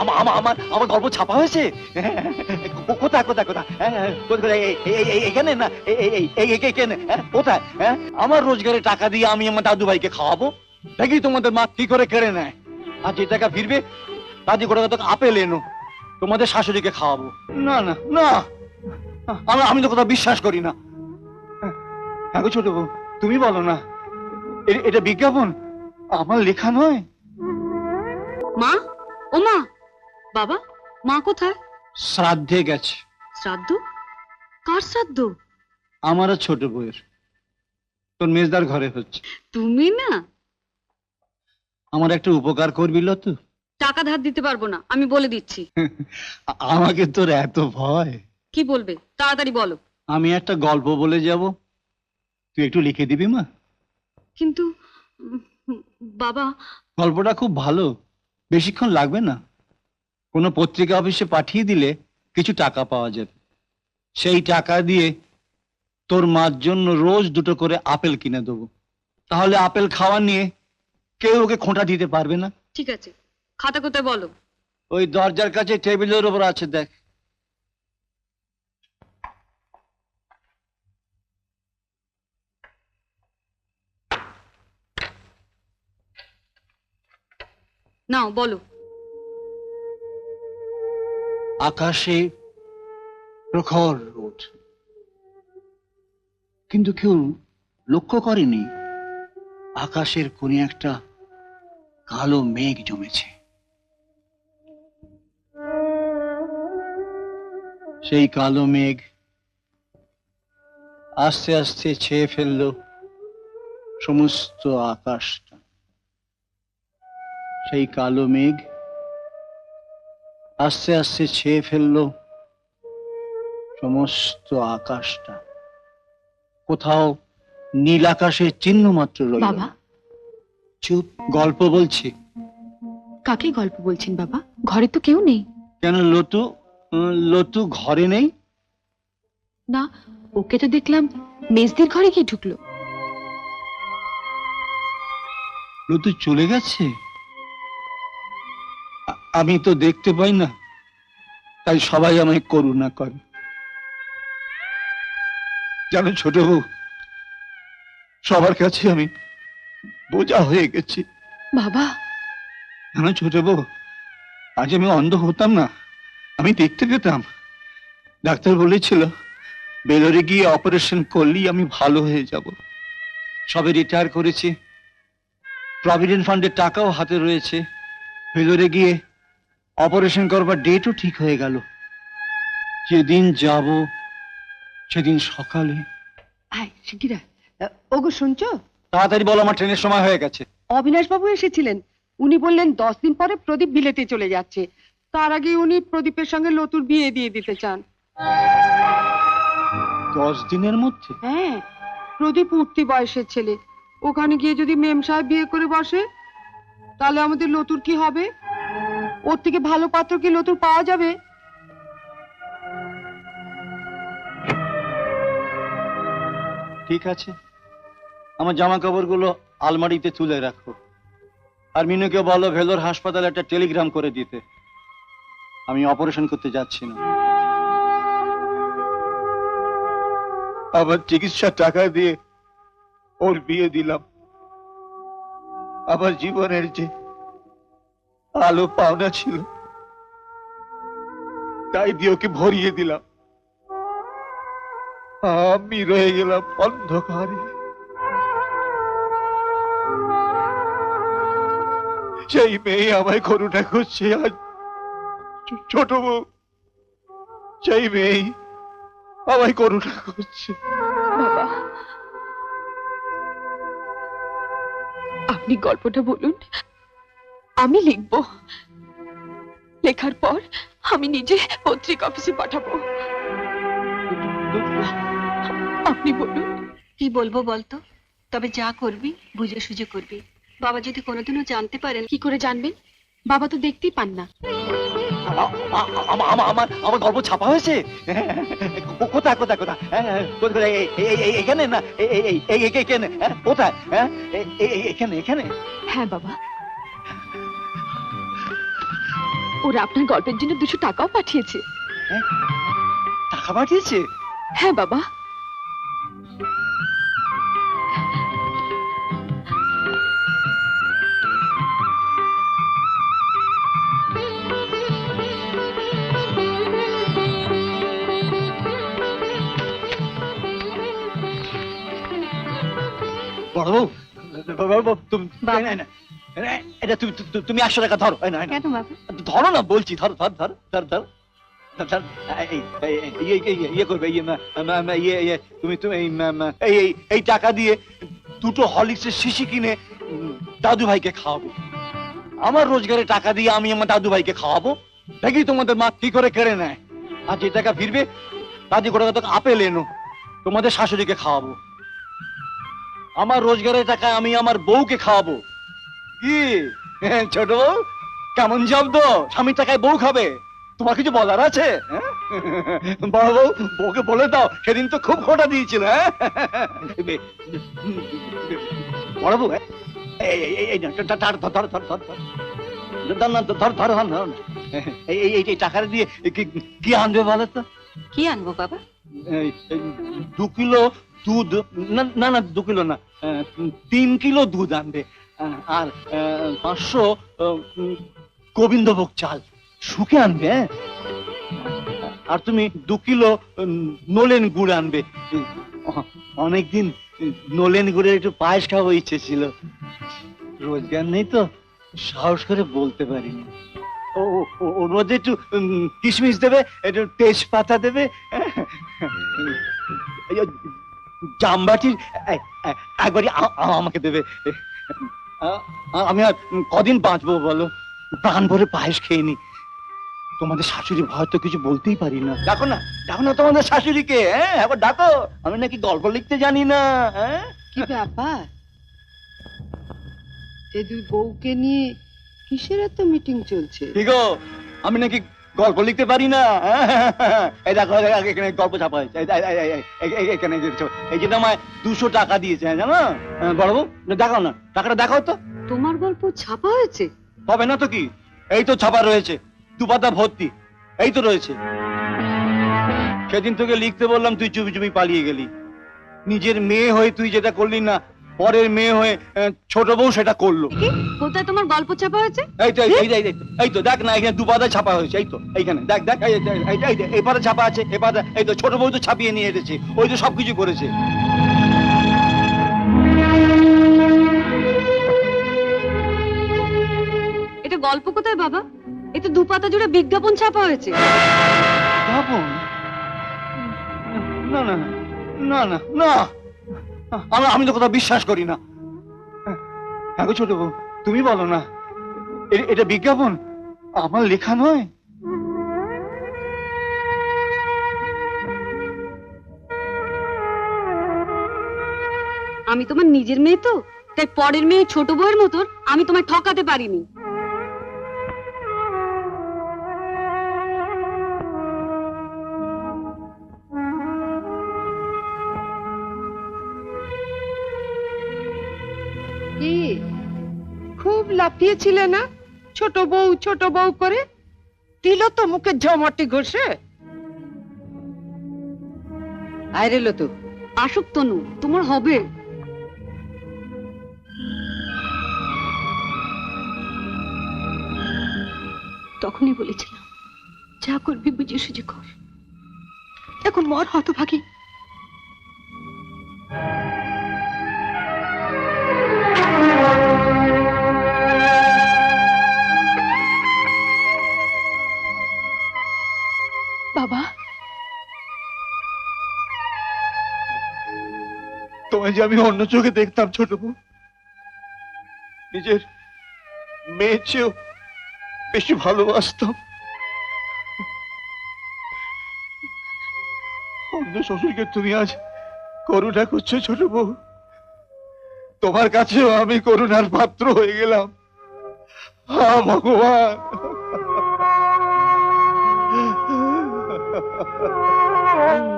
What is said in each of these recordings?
আমার আমার গল্প ছাপা হয়েছে? কোথায় কোথায় কোথায়? এখানে না, এখানে কোথায়? আমার রোজগারের টাকা দিয়ে আমি আমার দাদু ভাইকে খাওয়াবো, দেখি তোমাদের মা কি করে কেড়ে নেয়। আর যে টাকা ফিরবে দাদি করে তোকে আপেল এনো, তোমাদের শাশুড়িকে খাওয়াবো। না না না, আমি তো কথা বিশ্বাস করি না। হ্যাঁ গো ছোট বউ, তুমি বলো না, এটা বিজ্ঞাপন, আমার লেখা নয়। মা, ও মা, বাবা, মা কোথায়? শ্রাদ্ধে গেছে। শ্রাদ্ধ? কার শ্রাদ্ধ? আমার আর ছোট বউয়ের, তোর মেজদার ঘরে হচ্ছে। তুমি না? আমার একটা উপকার করবি তো? টাকা ধার দিতে পারবো না, আমি বলে দিচ্ছি। আমাকে তোর এত ভয়? কি বলবে তাড়াতাড়ি বলো। আমি একটা গল্প বলে যাব, তুই একটু লিখে দিবি মা? কিন্তু বাবা, গল্পটা খুব ভালো, বেশিক্ষণ লাগবে না। কোনো পত্রিকা অফিসে পাঠিয়ে দিলে কিছু টাকা পাওয়া যাবে, সেই টাকা দিয়ে তোর মার জন্য রোজ দুটো করে আপেল কিনে দেবো। তাহলে আপেল খাওয়া নিয়ে কেউ ওকে খোঁটা দিতে পারবে না। ঠিক আছে, খাতা কোথায় বলো? ওই দরজার কাছে টেবিলের উপর আছে, দেখ। নাও বলো। আকাশে প্রখর রোদ, কিন্তু কেউ লক্ষ্য করেনি আকাশের কোণে একটা কালো মেঘ জমেছে। সেই কালো মেঘ আস্তে আস্তে ছেয়ে ফেললো সমস্ত আকাশটা। সেই কালো মেঘ আস্তে আস্তে ছেয়ে ফেললো সমস্ত আকাশটা। কোথাও নীল আকাশের চিহ্ন মাত্র রইল বাবা, না। চুপ, গল্প বলছি। কাকে গল্প বলছেন বাবা? ঘরে তো কেউ নেই। কেন, লতু? লতু ঘরে নেই? না, ওকে তো দেখলাম মেজদির ঘরে গিয়ে ঢুকলো। লতু চলে গেছে? আমি তো দেখতে পাই না, তাই সবাই আমায় করুণা করে। জানো ছোট বউ, সবার কাছে আমি বোঝা হয়ে গেছি। বাবা, জানো ছোট বউ, আজ আমি অন্ধ হতাম না, আমি দেখতে পেতাম। ডাক্তার বলেছিল বেলোরে গিয়ে অপারেশন করলেই আমি ভালো হয়ে যাব। সবে রিটায়ার করেছি, প্রভিডেন্ট ফান্ডের টাকাও হাতে রয়েছে। বেলোরে গিয়ে অপারেশন করবার ডেটও ঠিক হয়ে গেল। যেদিন যাব সেদিন সকালে। শিগগিরা ওগো শুনছো? তাড়াতাড়ি বলো, আমার ট্রেনের সময় হয়ে গেছে। অবিনাশ বাবু এসেছিলেন, উনি বললেন 10 দিন পরে প্রদীপ বিলেতে চলে যাচ্ছে, তার আগে উনি প্রদীপের সঙ্গে লতুর বিয়ে দিয়ে দিতে চান। 10 দিনের মধ্যে? হ্যাঁ, প্রদীপ উঠতি বয়সের ছেলে, ওখানে গিয়ে যদি মেম সাহেব বিয়ে করে বসে তাহলে আমাদের লতুর কি হবে? ওর থেকে ভালো পাত্র কি লতুর পাওয়া যাবে? ঠিক আছে, আমার জামা কাপড়গুলো আলমারিতে তুলে রাখো। আর মিনুকে বলো ভেলোর হাসপাতালে একটা টেলিগ্রাম করে দিতে, আমি অপারেশন করতে যাচ্ছি না। আবার চিকিৎসার টাকা দিয়ে ওর বিয়ে দিলাম। আমার জীবনের যে আলো পাওনা ছিল তাই দিয়ে ওকে ভরিয়ে দিলাম। আমি রয়ে গেলাম অন্ধকারে। সেই মেয়ে আমায় করুণা করছে, আজ ছোট বউ সেই মেয়ে আমায় করুণা করছে। বাবা, আপনি গল্পটা বলুন, আমি লিখবো। লেখার পর আমি নিজে পত্রিকা অফিসে পাঠাবো। আপনি বলুন। কি বলবো বলতো? তবে যা করবি বুঝে সুঝে করবি। বাবা যদি কোনোদিনও জানতে পারেন। কি করে জানবেন? বাবা তো দেখতেই পান না। আমার গল্প ছাপা হয়েছে? কোথায় কোথায় কোথায়? এখানে না, এখানে কোথায়? এখানে এখানে। হ্যাঁ বাবা। ওরা আপনার গল্পের জন্য 200 টাকাও পাঠিয়েছে। টাকা পাঠিয়েছে? হ্যাঁ বাবা। বড়বাবু, বড়বাবু, বাবা। এটা তুমি 100 টাকা ধরো। কেন বাবা? ধরো না বলছি, ধরো ধর ধর ধর ধর ইয়ে করবে, তুমি তুমি এই টাকা দিয়ে 2টো হরলিক্সের শিশি কিনে দাদু ভাইকে খাওয়াবে। আমার রোজগারের টাকা দিয়ে আমি আমার দাদু ভাইকে খাওয়াবো, দেখি তোমাদের মা কি করে কেড়ে নেয়। আর যে টাকা ফিরবে দাদি গোটা আপেল এনো তোমাদের শাশুড়িকে খাওয়াবো। আমার রোজগারের টাকায় আমি আমার বউকে খাওয়াবো। কি ছোট বউ, কেমন শব্দ? স্বামীর টাকায় বউ খাবে, তোমার কিছু বলার আছে? বড় বউ, বউকে বলে দাও সেদিন তো খুব খোটা দিয়েছিল। বড় বউ, এই টাকাটা দিয়ে কি আনবে বলো তো? কি আনবো বাবা? 2 কিলো দুধ, না না 2 কিলো না, 3 কিলো দুধ আনবে। আর 500 গোবিন্দভোগ চাল শুকে আনবে। আর তুমি 2 কিলো নলেন গুড় আনবে। অনেকদিন নলেন গুড়ের একটু পায়েস খাওয়া ইচ্ছে ছিল, রোজগার নেই তো সাহস করে বলতে পারিনি। ওর মধ্যে একটু কিশমিশ দেবে, একটু তেজপাতা দেবে, জামবাটির একবারই আমাকে দেবে। আমি আর কদিন বাঁচবো বলো? প্রাণ ভরে পায়েস খেয়ে নি। তোমাদের শাশুড়ি ভয় তো কিছু বলতেই পারি না। ডাকো না, ডাকো না তোমাদের শাশুড়িকে। হ্যাঁ একবার ডাকো, আমি নাকি গল্প লিখতে জানি না। হ্যাঁ কি ব্যাপার? এই 2 বউকে নিয়ে কিসের এত মিটিং চলছে? ঠিক গো, আমি নাকি গল্প লিখতে পারি না। এই দেখো এখানে গল্প ছাপা হয়েছে, এখানে এই জন্য আমায় 200 টাকা দিয়েছে, জানো? বড় বউ, দেখাও না, টাকাটা দেখাও তো। তোমার গল্প ছাপা হয়েছে? হবে না তো কি, এই তো ছাপা রয়েছে, 2 পাতা ভর্তি, এই তো রয়েছে। সেদিন তোকে লিখতে বললাম, তুই চুপি চুপি পালিয়ে গেলি। নিজের মেয়ে হয়ে তুই যেটা করলি না, পরের মেয়ে হয়ে ছোট বউ সেটা করলো। কোথায় তোমার গল্প ছাপা হয়েছে? এই তো দেখ না, এখানে 2 পাতা ছাপা হয়েছে। এই তো এইখানে দেখ দেখ, এই পাতা ছাপা আছে, এই পাতা, এই তো ছোট বউ তো ছাপিয়ে নিয়ে এসেছে, ওই তো সবকিছু করেছে। এটা গল্প কোথায় বাবা? এতে 2 পাতা জুড়ে বিজ্ঞাপন ছাপা হয়েছে। বিজ্ঞাপন? না না না না না, আমি তো কথা বিশ্বাস করি না। হ্যাঁ ছোট বউ, তুমি বলো না, এটা বিজ্ঞাপন, আমার লেখা নয়। আমি তোমার নিজের মেয়ে তো, তাই পরের মেয়ে ছোট বউয়ের মতো আমি তোমায় ঠকাতে পারিনি। কি খুব লাফিয়েছিলে না ছোট বউ করে? দিল তো মুখে ঝমাটি ঘষে। আরে লতু, আসুক তনু, তোমার হবে। তখনই বলেছিলাম, যা করবি বুঝে সুঝে কর। এখন মর হতভাগী। বাবা, তোমায় যে আমি অন্য চোখে দেখতাম ছোট বউ, নিজের মেয়ের চেয়েও বেশি ভালোবাসতাম। অন্য শ্বশুরকে তুমি আজ করুণা করছো ছোট বউ, তোমার কাছেও আমি করুণার পাত্র হয়ে গেলাম। হা ভগবান।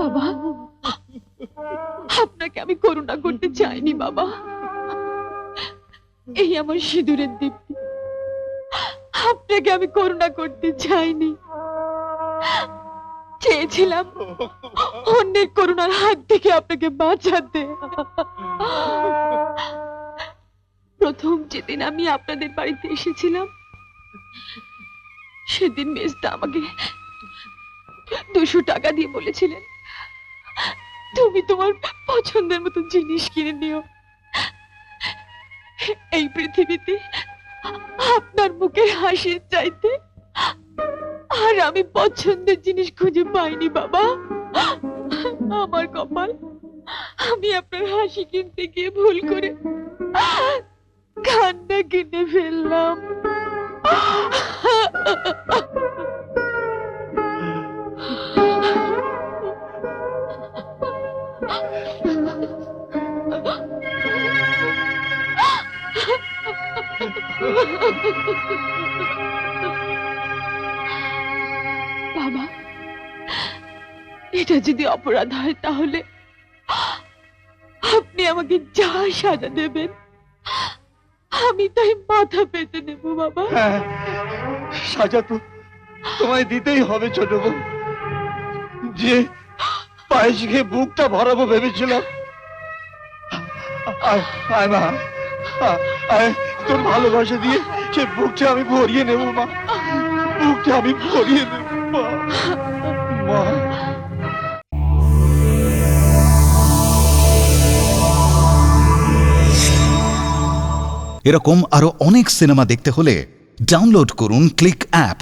বাবা, আপনাকে আমি করুণা করতে চাইনি বাবা। এই আমার সিঁদুরের দীপ্তি, আপনাকে আমি করুণা করতে চাইনি, চেয়েছিলাম অন্যের করুণার হাত থেকে আপনাকে বাঁচাতে। প্রথম যেদিন আমি আপনাদের বাড়িতে এসেছিলাম, সেদিন মেজদা আমাকে 200 টাকা দিয়ে বলেছিলেন, তুমি তোমার পছন্দের মতো জিনিস কিনে নিও। এই পৃথিবীতে আপনার মুখের হাসির চাইতে আর আমি পছন্দের জিনিস খুঁজে পাইনি বাবা। আমার কপাল, আমি আপনার হাসি কিনতে গিয়ে ভুল করে কান্না কিনে ফেললাম। বাবা, এটা যদি অপরাধ হয় তাহলে আপনি আমাকে যা সাজা দেবেন আমি তাই মাথা পেতে নেব বাবা। হ্যাঁ, সাজা তো তোমায় দিতেই হবে ছোট বউ। যে পায়েস খেয়ে বুকটা ভরাবো ভেবেছিলাম, আয় আয় মা, আয় তোর ভালোবাসা দিয়ে সে বুকটা আমি ভরিয়ে নেব মা, বুকটা আমি ভরিয়ে নেব মা। মা এরকম আরো অনেক সিনেমা দেখতে হলে ডাউনলোড করুন ক্লিক অ্যাপ।